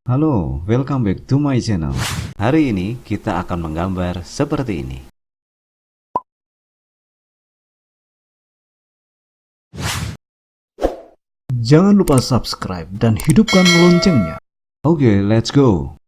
Halo, welcome back to my channel. Hari ini kita akan menggambar seperti ini. Jangan lupa subscribe dan hidupkan loncengnya. Oke, let's go.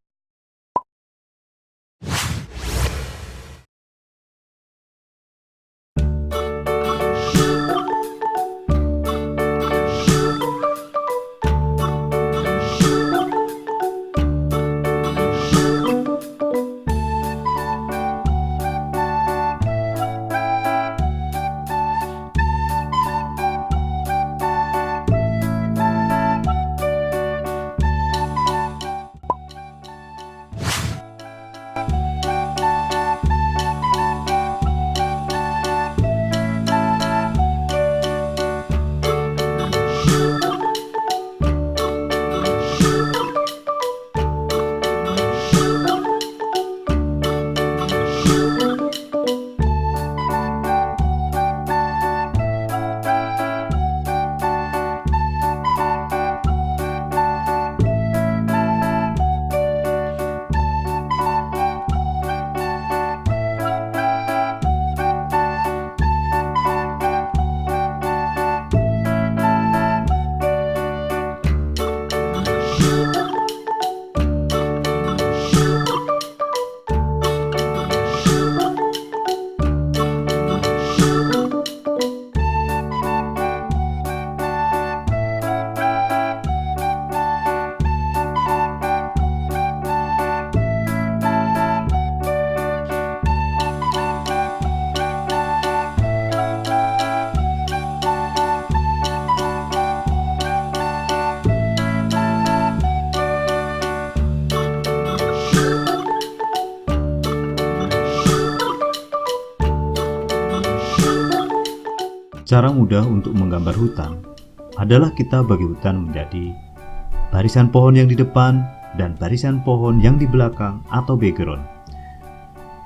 Cara mudah untuk menggambar hutan adalah kita bagi hutan menjadi barisan pohon yang di depan dan barisan pohon yang di belakang atau background.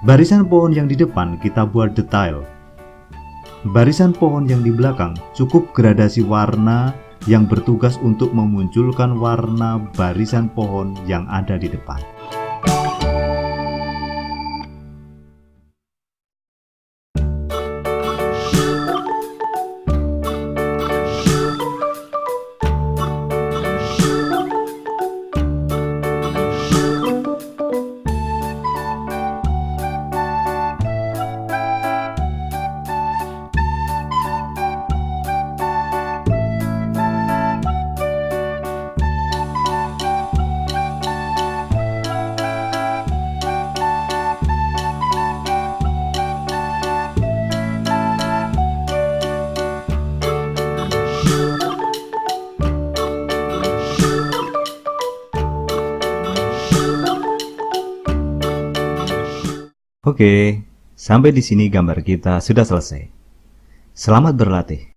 Barisan pohon yang di depan kita buat detail. Barisan pohon yang di belakang cukup gradasi warna yang bertugas untuk memunculkan warna barisan pohon yang ada di depan. Oke, sampai di sini gambar kita sudah selesai. Selamat berlatih.